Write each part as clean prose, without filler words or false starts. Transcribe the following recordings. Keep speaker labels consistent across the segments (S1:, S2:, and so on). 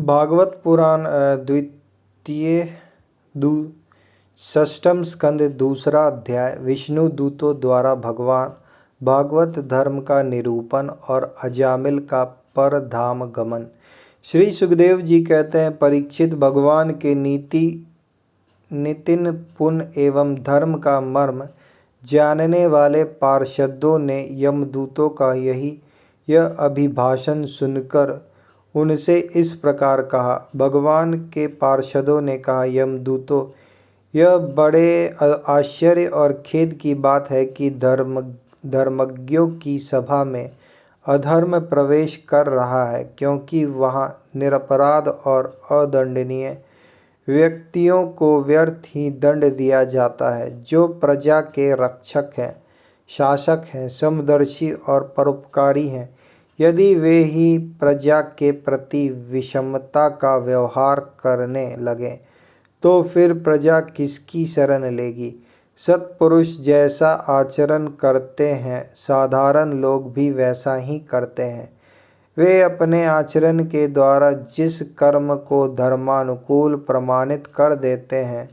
S1: भागवत पुराण द्वितीय दू षष्ठम स्कंद दूसरा अध्याय। विष्णु दूतों द्वारा भगवान भागवत धर्म का निरूपण और अजामिल का परधाम गमन। श्री सुखदेव जी कहते हैं, परीक्षित, भगवान के नितिन पुण्य एवं धर्म का मर्म जानने वाले पार्षदों ने यमदूतों का यह अभिभाषण सुनकर उनसे इस प्रकार कहा। भगवान के पार्षदों ने कहा, यमदूतों, यह बड़े आश्चर्य और खेद की बात है कि धर्मज्ञों की सभा में अधर्म प्रवेश कर रहा है, क्योंकि वहाँ निरपराध और अदंडनीय व्यक्तियों को व्यर्थ ही दंड दिया जाता है, जो प्रजा के रक्षक हैं, शासक हैं, समदर्शी और परोपकारी हैं। यदि वे ही प्रजा के प्रति विषमता का व्यवहार करने लगें, तो फिर प्रजा किसकी शरण लेगी। सत्पुरुष जैसा आचरण करते हैं, साधारण लोग भी वैसा ही करते हैं। वे अपने आचरण के द्वारा जिस कर्म को धर्मानुकूल प्रमाणित कर देते हैं,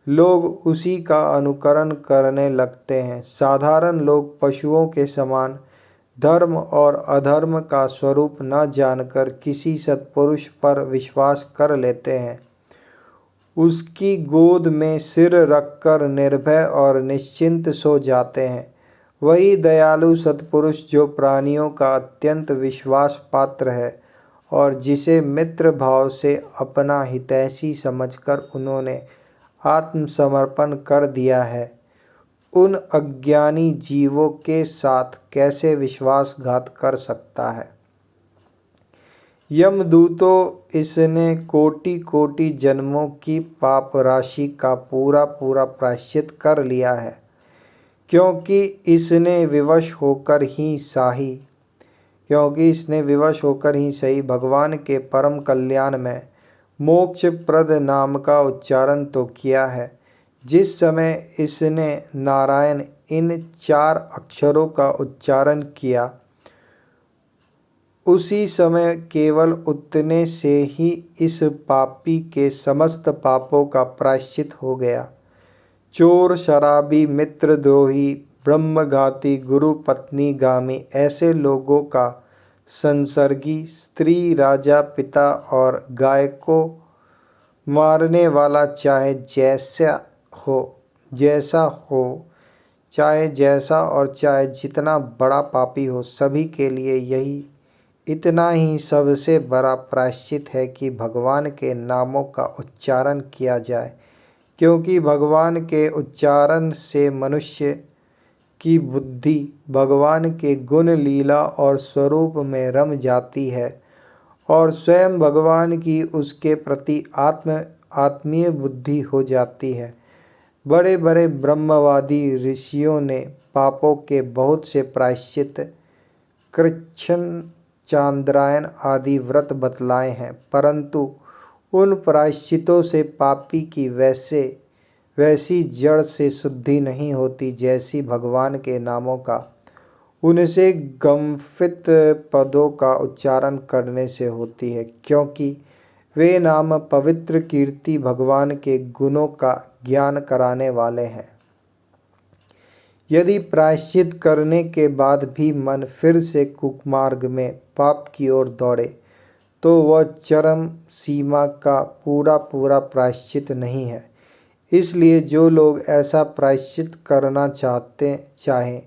S1: लोग उसी का अनुकरण करने लगते हैं। साधारण लोग पशुओं के समान धर्म और अधर्म का स्वरूप न जानकर किसी सत्पुरुष पर विश्वास कर लेते हैं। उसकी गोद में सिर रखकर निर्भय और निश्चिंत सो जाते हैं। वही दयालु सत्पुरुष जो प्राणियों का अत्यंत विश्वास पात्र है और जिसे मित्र भाव से अपना हितैषी समझकर उन्होंने आत्मसमर्पण कर दिया है, उन अज्ञानी जीवों के साथ कैसे विश्वासघात कर सकता है। यमदूतों, इसने कोटि कोटि जन्मों की पाप राशि का पूरा प्रायश्चित कर लिया है, क्योंकि इसने विवश होकर ही सही भगवान के परम कल्याण में मोक्षप्रद नाम का उच्चारण तो किया है। जिस समय इसने नारायण इन 4 अक्षरों का उच्चारण किया, उसी समय केवल उतने से ही इस पापी के समस्त पापों का प्रायश्चित हो गया। चोर, शराबी, मित्रद्रोही, ब्रह्मघाती, गुरु पत्नी गामी ऐसे लोगों का संसर्गी, स्त्री, राजा, पिता और गाय को मारने वाला, चाहे जैसा और चाहे जितना बड़ा पापी हो, सभी के लिए इतना ही सबसे बड़ा प्रायश्चित है कि भगवान के नामों का उच्चारण किया जाए, क्योंकि भगवान के उच्चारण से मनुष्य की बुद्धि भगवान के गुण, लीला और स्वरूप में रम जाती है और स्वयं भगवान की उसके प्रति आत्मीय बुद्धि हो जाती है। बड़े बड़े ब्रह्मवादी ऋषियों ने पापों के बहुत से प्रायश्चित, कृच्छ्र, चांद्रायण आदि व्रत बतलाए हैं, परंतु उन प्रायश्चितों से पापी की वैसी जड़ से शुद्धि नहीं होती जैसी भगवान के नामों का उनसे गंफित पदों का उच्चारण करने से होती है, क्योंकि वे नाम पवित्र, कीर्ति, भगवान के गुणों का ज्ञान कराने वाले हैं। यदि प्रायश्चित करने के बाद भी मन फिर से कुमार्ग में पाप की ओर दौड़े, तो वह चरम सीमा का पूरा प्रायश्चित नहीं है। इसलिए जो लोग ऐसा प्रायश्चित करना चाहें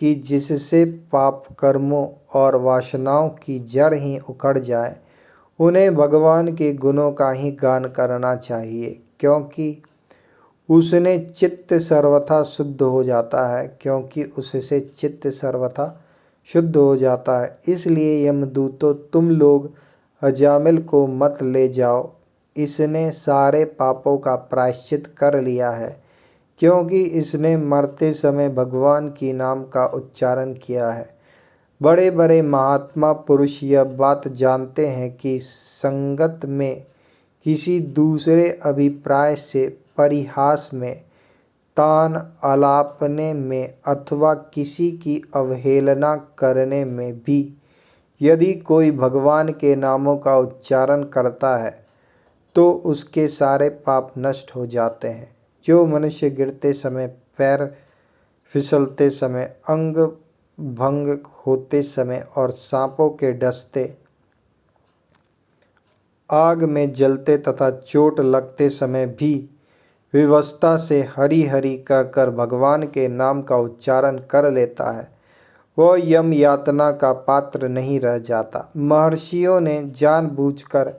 S1: कि जिससे पाप कर्मों और वासनाओं की जड़ ही उखड़ जाए, उन्हें भगवान के गुणों का ही गान करना चाहिए, क्योंकि उससे चित्त सर्वथा शुद्ध हो जाता है। इसलिए यमदूतों, तुम लोग अजामिल को मत ले जाओ। इसने सारे पापों का प्रायश्चित कर लिया है, क्योंकि इसने मरते समय भगवान की नाम का उच्चारण किया है। बड़े बड़े महात्मा पुरुष यह बात जानते हैं कि संगत में किसी दूसरे अभिप्राय से परिहास में, तान आलापने में अथवा किसी की अवहेलना करने में भी यदि कोई भगवान के नामों का उच्चारण करता है तो उसके सारे पाप नष्ट हो जाते हैं। जो मनुष्य गिरते समय, पैर फिसलते समय, अंग भंग होते समय और सांपों के डसते, आग में जलते तथा चोट लगते समय भी विवशता से हरि हरि कहकर भगवान के नाम का उच्चारण कर लेता है, वह यम यातना का पात्र नहीं रह जाता। महर्षियों ने जानबूझकर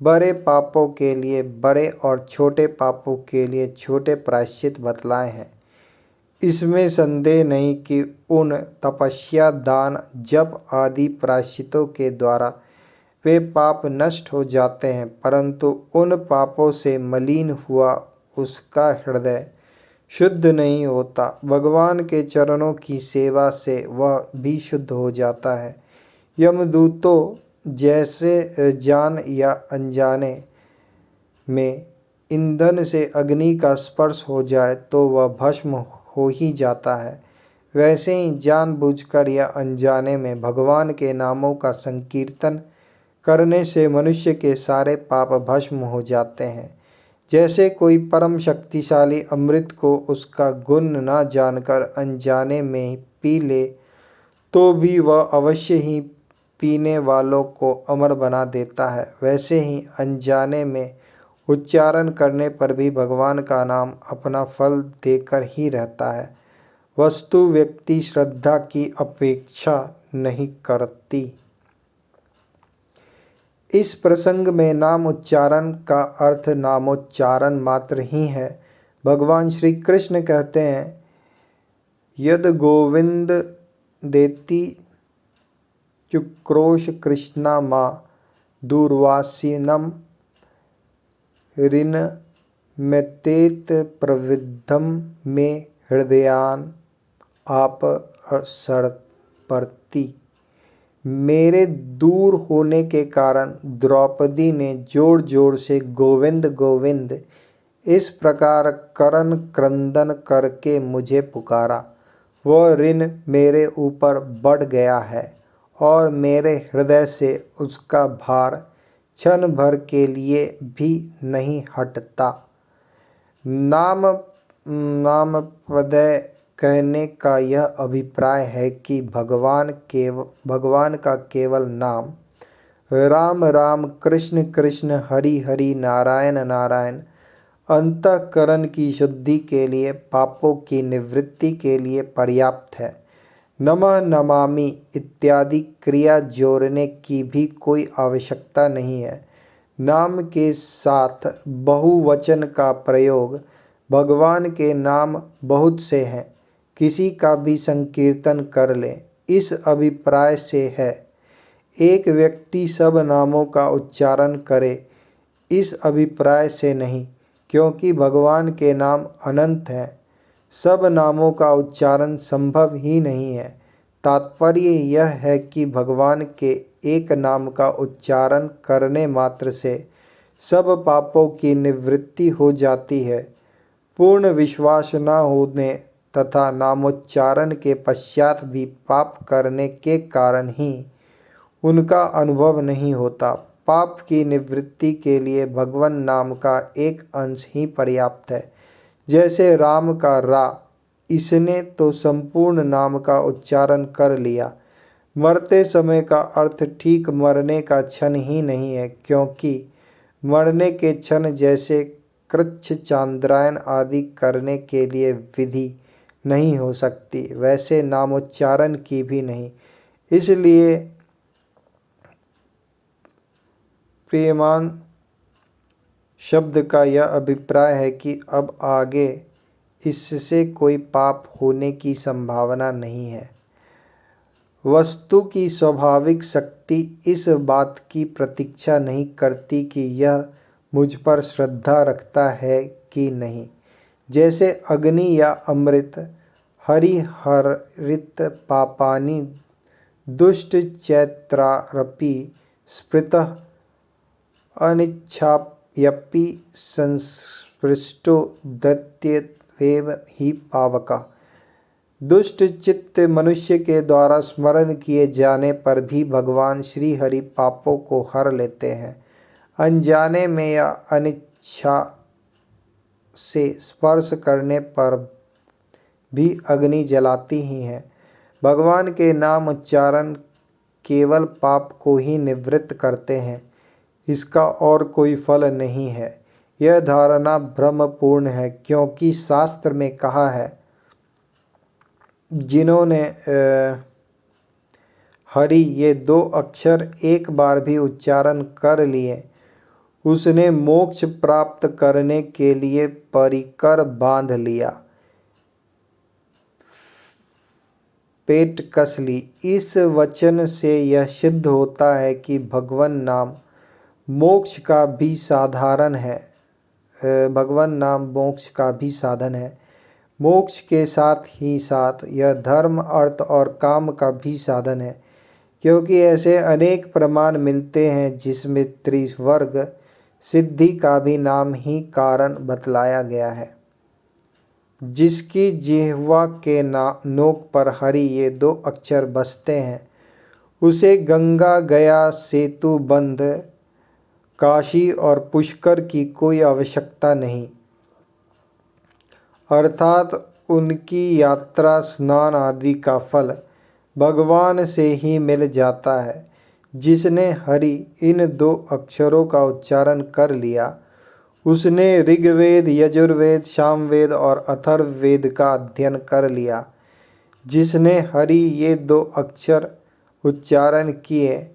S1: बड़े पापों के लिए बड़े और छोटे पापों के लिए छोटे प्रायश्चित बतलाए हैं। इसमें संदेह नहीं कि उन तपस्या, दान, जप आदि प्रायश्चितों के द्वारा वे पाप नष्ट हो जाते हैं, परंतु उन पापों से मलिन हुआ उसका हृदय शुद्ध नहीं होता। भगवान के चरणों की सेवा से वह भी शुद्ध हो जाता है। यमदूतों जैसे जान या अनजाने में ईंधन से अग्नि का स्पर्श हो जाए तो वह भस्म हो ही जाता है, वैसे ही जानबूझकर या अनजाने में भगवान के नामों का संकीर्तन करने से मनुष्य के सारे पाप भस्म हो जाते हैं। जैसे कोई परम शक्तिशाली अमृत को उसका गुण न जानकर अनजाने में पी ले तो भी वह अवश्य ही पीने वालों को अमर बना देता है, वैसे ही अनजाने में उच्चारण करने पर भी भगवान का नाम अपना फल देकर ही रहता है। वस्तु व्यक्ति श्रद्धा की अपेक्षा नहीं करती। इस प्रसंग में नाम उच्चारण का अर्थ नामोच्चारण मात्र ही है। भगवान श्री कृष्ण कहते हैं, यद गोविंद देति चुक्रोश कृष्णा माँ दूर्वासिनम ऋण मेतेत प्रविद्धम में हृदयान आप असर्पति। मेरे दूर होने के कारण द्रौपदी ने जोर जोर से गोविंद गोविंद इस प्रकार करण क्रंदन करके मुझे पुकारा। वह ऋण मेरे ऊपर बढ़ गया है और मेरे हृदय से उसका भार क्षण भर के लिए भी नहीं हटता। नामपदय कहने का यह अभिप्राय है कि भगवान का केवल नाम राम राम, कृष्ण कृष्ण, हरि हरि, नारायण नारायण अंतःकरण की शुद्धि के लिए, पापों की निवृत्ति के लिए पर्याप्त है। नमः नमामि इत्यादि क्रिया जोड़ने की भी कोई आवश्यकता नहीं है। नाम के साथ बहुवचन का प्रयोग, भगवान के नाम बहुत से हैं, किसी का भी संकीर्तन कर लें, इस अभिप्राय से है। एक व्यक्ति सब नामों का उच्चारण करे, इस अभिप्राय से नहीं, क्योंकि भगवान के नाम अनंत हैं। सब नामों का उच्चारण संभव ही नहीं है। तात्पर्य यह है कि भगवान के एक नाम का उच्चारण करने मात्र से सब पापों की निवृत्ति हो जाती है। पूर्ण विश्वास न होने तथा नामोच्चारण के पश्चात भी पाप करने के कारण ही उनका अनुभव नहीं होता। पाप की निवृत्ति के लिए भगवान नाम का एक अंश ही पर्याप्त है। जैसे राम का रा, इसने तो संपूर्ण नाम का उच्चारण कर लिया। मरते समय का अर्थ ठीक मरने का क्षण ही नहीं है, क्योंकि मरने के क्षण जैसे कृच्छ, चांद्रायन आदि करने के लिए विधि नहीं हो सकती, वैसे नामोच्चारण की भी नहीं। इसलिए प्रियमान शब्द का यह अभिप्राय है कि अब आगे इससे कोई पाप होने की संभावना नहीं है। वस्तु की स्वाभाविक शक्ति इस बात की प्रतीक्षा नहीं करती कि यह मुझ पर श्रद्धा रखता है कि नहीं। जैसे अग्नि या अमृत हरिहरित पापानि दुष्ट चैत्रारपि स्मृतः अनिच्छाप्यपि संस्पृष्टो दत्येव हि पावकः। दुष्ट चित्त मनुष्य के द्वारा स्मरण किए जाने पर भी भगवान श्री हरि पापों को हर लेते हैं। अनजाने में या अनिच्छा से स्पर्श करने पर भी अग्नि जलाती ही है। भगवान के नाम उच्चारण केवल पाप को ही निवृत्त करते हैं, इसका और कोई फल नहीं है। यह धारणा भ्रमपूर्ण है, क्योंकि शास्त्र में कहा है, जिन्होंने हरि ये दो अक्षर एक बार भी उच्चारण कर लिए, उसने मोक्ष प्राप्त करने के लिए परिकर बांध लिया, पेट कस ली। इस वचन से यह सिद्ध होता है कि भगवान नाम मोक्ष का भी साधारण है। भगवान नाम मोक्ष का भी साधन है। मोक्ष के साथ ही साथ यह धर्म, अर्थ और काम का भी साधन है, क्योंकि ऐसे अनेक प्रमाण मिलते हैं जिसमें त्रिवर्ग सिद्धि का भी नाम ही कारण बतलाया गया है। जिसकी जिह्वा के नोक पर हरि ये दो अक्षर बसते हैं, उसे गंगा, गया, सेतु बंध, काशी और पुष्कर की कोई आवश्यकता नहीं, अर्थात उनकी यात्रा, स्नान आदि का फल भगवान से ही मिल जाता है। जिसने हरि इन दो अक्षरों का उच्चारण कर लिया, उसने ऋग्वेद, यजुर्वेद, सामवेद और अथर्ववेद का अध्ययन कर लिया। जिसने हरि ये दो अक्षर उच्चारण किए,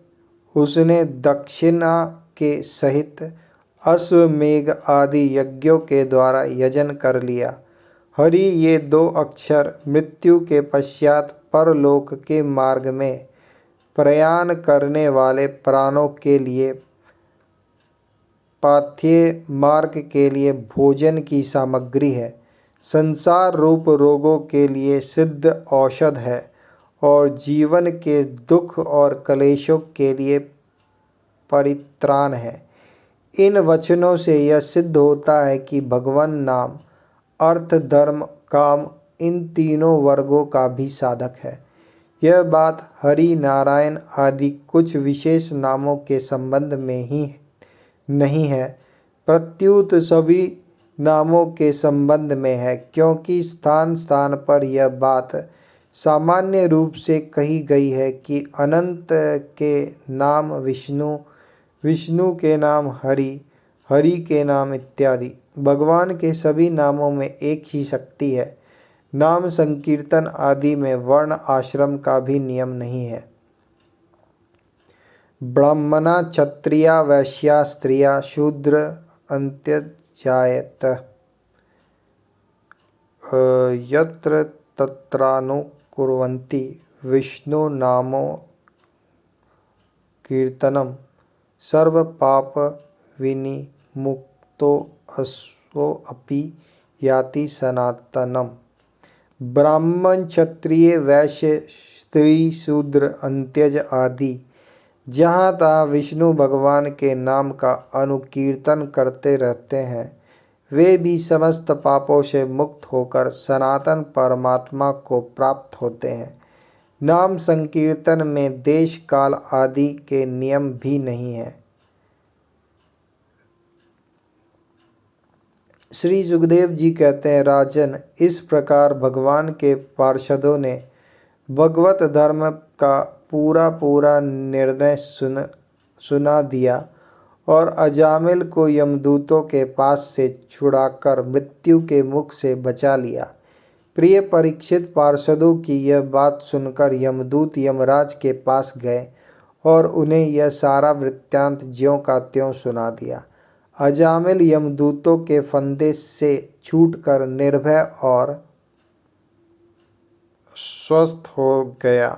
S1: उसने दक्षिणा के सहित अश्वमेघ आदि यज्ञों के द्वारा यजन कर लिया। हरि ये दो अक्षर मृत्यु के पश्चात परलोक के मार्ग में प्रयाण करने वाले प्राणों के लिए, पाथेय मार्ग के लिए भोजन की सामग्री है, संसार रूप रोगों के लिए सिद्ध औषध है और जीवन के दुख और क्लेशों के लिए परित्राण है। इन वचनों से यह सिद्ध होता है कि भगवान नाम अर्थ, धर्म, काम इन तीनों वर्गों का भी साधक है। यह बात हरि, नारायण आदि कुछ विशेष नामों के संबंध में ही नहीं है, प्रत्युत सभी नामों के संबंध में है, क्योंकि स्थान स्थान पर यह बात सामान्य रूप से कही गई है कि अनंत के नाम विष्णु, विष्णु के नाम हरि, हरि के नाम इत्यादि। भगवान के सभी नामों में एक ही शक्ति है। नाम संकीर्तन आदि में वर्ण आश्रम का भी नियम नहीं है। ब्राह्मणा, क्षत्रिया, वैश्या, स्त्रिया, शूद्र अन्त्यजायत यत्र तत्रानुकुर्वन्ति विष्णु नामो कीर्तनम सर्वपाप विनिमुक्तो अस्वोऽपि याति सनातनम। ब्राह्मण, क्षत्रिय, वैश्य, स्त्री, शूद्र, अंत्यज आदि जहाँ तहाँ विष्णु भगवान के नाम का अनुकीर्तन करते रहते हैं, वे भी समस्त पापों से मुक्त होकर सनातन परमात्मा को प्राप्त होते हैं। नाम संकीर्तन में देश, काल आदि के नियम भी नहीं है। श्री सुखदेव जी कहते हैं, राजन, इस प्रकार भगवान के पार्षदों ने भगवत धर्म का पूरा निर्णय सुना दिया और अजामिल को यमदूतों के पास से छुड़ाकर मृत्यु के मुख से बचा लिया। प्रिय परीक्षित, पार्षदों की यह बात सुनकर यमदूत यमराज के पास गए और उन्हें यह सारा वृत्तांत ज्यों का त्यों सुना दिया। अजामिल यमदूतों के फंदे से छूटकर निर्भय और स्वस्थ हो गया।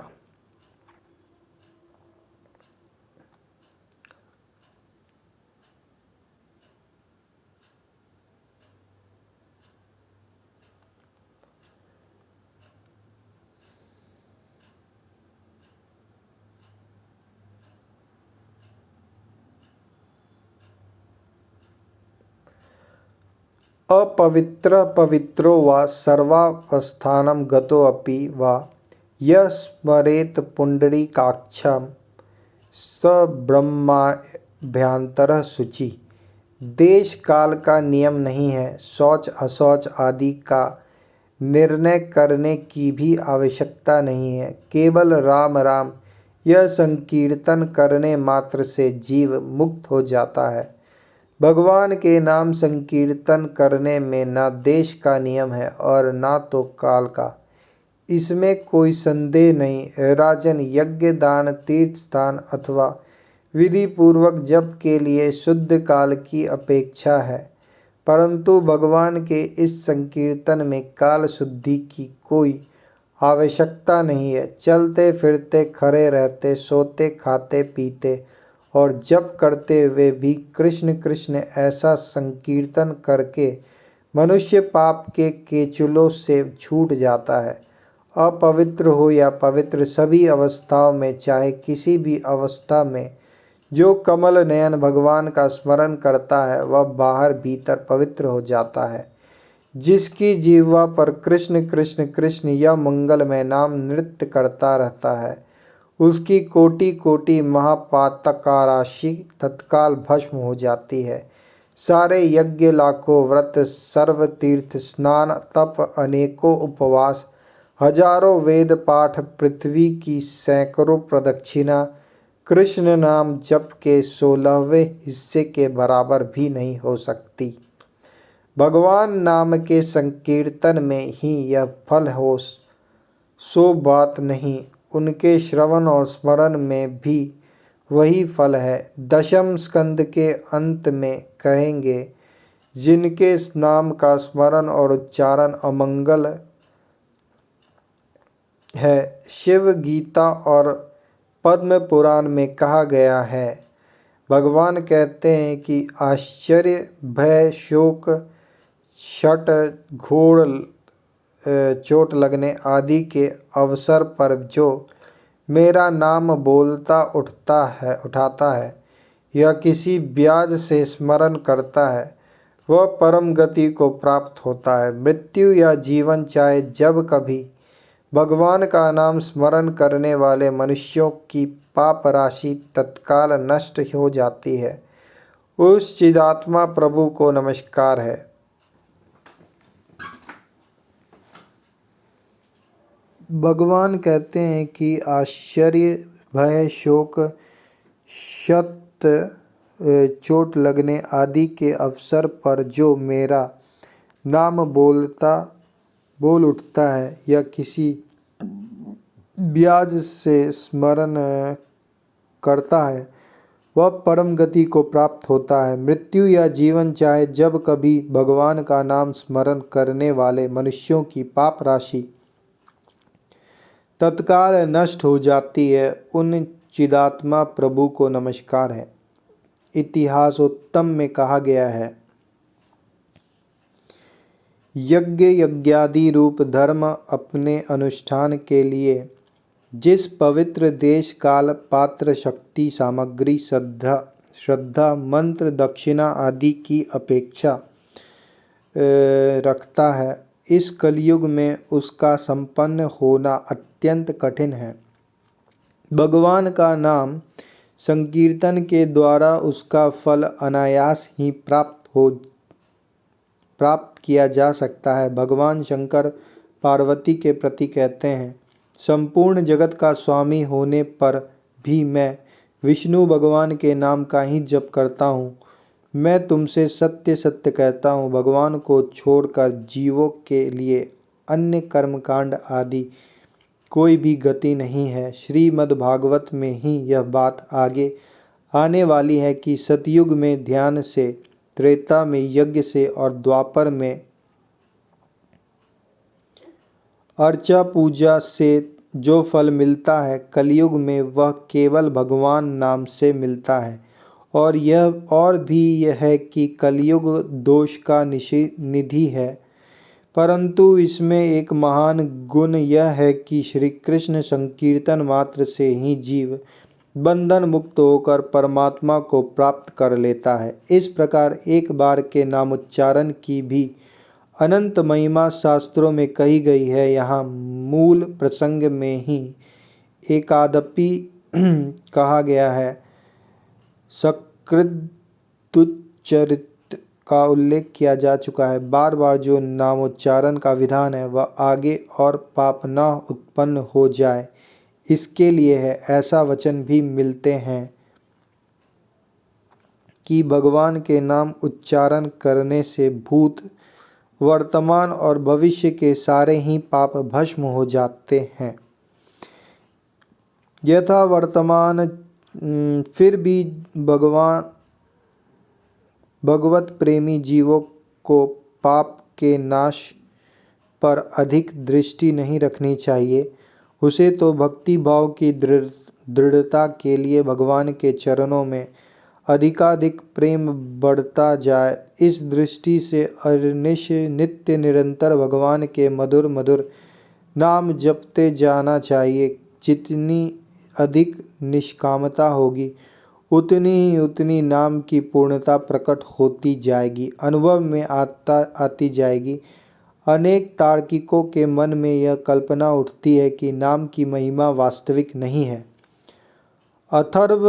S1: अपवित्र पवित्रो वा सर्वावस्थानं गतोऽपि वा यः स्मरेत् पुण्डरीकाक्षं स ब्रह्माभ्यंतरः शुचि। देश काल का नियम नहीं है, शौच अशौच आदि का निर्णय करने की भी आवश्यकता नहीं है। केवल राम राम यह संकीर्तन करने मात्र से जीव मुक्त हो जाता है। भगवान के नाम संकीर्तन करने में न देश का नियम है और न तो काल का, इसमें कोई संदेह नहीं। राजन, यज्ञ दान तीर्थ स्थान अथवा विधि पूर्वक जप के लिए शुद्ध काल की अपेक्षा है, परंतु भगवान के इस संकीर्तन में काल शुद्धि की कोई आवश्यकता नहीं है। चलते फिरते, खड़े रहते, सोते, खाते पीते और जप करते हुए भी कृष्ण कृष्ण ऐसा संकीर्तन करके मनुष्य पाप के केचुलों से छूट जाता है। अपवित्र हो या पवित्र, सभी अवस्थाओं में, चाहे किसी भी अवस्था में, जो कमल नयन भगवान का स्मरण करता है वह बाहर भीतर पवित्र हो जाता है। जिसकी जीवा पर कृष्ण कृष्ण कृष्ण यह मंगलमय नाम नृत्य करता रहता है, उसकी कोटि कोटि महापातका राशि तत्काल भस्म हो जाती है। सारे यज्ञ, लाखों व्रत, सर्व तीर्थ स्नान, तप, अनेकों उपवास, हजारों वेद पाठ, पृथ्वी की सैकड़ों प्रदक्षिणा कृष्ण नाम जप के 16वें हिस्से के बराबर भी नहीं हो सकती। भगवान नाम के संकीर्तन में ही यह फल हो सो बात नहीं, उनके श्रवण और स्मरण में भी वही फल है। दशम स्कंद के अंत में कहेंगे, जिनके नाम का स्मरण और उच्चारण अमंगल है। शिव गीता और पद्म पुराण में कहा गया है, भगवान कहते हैं कि आश्चर्य, भय, शोक, शठ, घोर चोट लगने आदि के अवसर पर जो मेरा नाम उठाता है या किसी ब्याज से स्मरण करता है, वह परम गति को प्राप्त होता है। मृत्यु या जीवन, चाहे जब कभी भगवान का नाम स्मरण करने वाले मनुष्यों की पाप राशि तत्काल नष्ट हो जाती है। उस चिदात्मा प्रभु को नमस्कार है। भगवान कहते हैं कि आश्चर्य, भय, शोक, शत, चोट लगने आदि के अवसर पर जो मेरा नाम बोल उठता है या किसी ब्याज से स्मरण करता है, वह परम गति को प्राप्त होता है। मृत्यु या जीवन, चाहे जब कभी भगवान का नाम स्मरण करने वाले मनुष्यों की पाप राशि तत्काल नष्ट हो जाती है। उन चिदात्मा प्रभु को नमस्कार है। इतिहासोत्तम में कहा गया है, यज्ञ यज्ञादि रूप धर्म अपने अनुष्ठान के लिए जिस पवित्र देश, काल, पात्र, शक्ति, सामग्री, श्रद्धा, मंत्र, दक्षिणा आदि की अपेक्षा रखता है, इस कलयुग में उसका संपन्न होना अत्यंत कठिन है। भगवान का नाम संकीर्तन के द्वारा उसका फल अनायास ही प्राप्त किया जा सकता है। भगवान शंकर पार्वती के प्रति कहते हैं, संपूर्ण जगत का स्वामी होने पर भी मैं विष्णु भगवान के नाम का ही जप करता हूँ। मैं तुमसे सत्य सत्य कहता हूँ, भगवान को छोड़कर जीवों के लिए अन्य कर्मकांड आदि कोई भी गति नहीं है। श्रीमद् भागवत में ही यह बात आगे आने वाली है कि सतयुग में ध्यान से, त्रेता में यज्ञ से और द्वापर में अर्चा पूजा से जो फल मिलता है, कलयुग में वह केवल भगवान नाम से मिलता है। और यह है कि कलयुग दोष का निधि है, परंतु इसमें एक महान गुण यह है कि श्री कृष्ण संकीर्तन मात्र से ही जीव बंधन मुक्त होकर परमात्मा को प्राप्त कर लेता है। इस प्रकार एक बार के नामोच्चारण की भी अनंत महिमा शास्त्रों में कही गई है। यहाँ मूल प्रसंग में ही एकादपि कहा गया है। सकृदुच्चरित का उल्लेख किया जा चुका है। बार बार जो नामोच्चारण का विधान है वह आगे और पाप न उत्पन्न हो जाए इसके लिए है। ऐसा वचन भी मिलते हैं कि भगवान के नाम उच्चारण करने से भूत, वर्तमान और भविष्य के सारे ही पाप भस्म हो जाते हैं। यथा वर्तमान फिर भी भगवत प्रेमी जीवों को पाप के नाश पर अधिक दृष्टि नहीं रखनी चाहिए। उसे तो भक्ति भाव की दृढ़ता के लिए भगवान के चरणों में अधिकाधिक प्रेम बढ़ता जाए। इस दृष्टि से अनिश नित्य निरंतर भगवान के मधुर मधुर नाम जपते जाना चाहिए। जितनी अधिक निष्कामता होगी उतनी नाम की पूर्णता प्रकट होती जाएगी, अनुभव में आती जाएगी। अनेक तार्किकों के मन में यह कल्पना उठती है कि नाम की महिमा वास्तविक नहीं है। अथर्व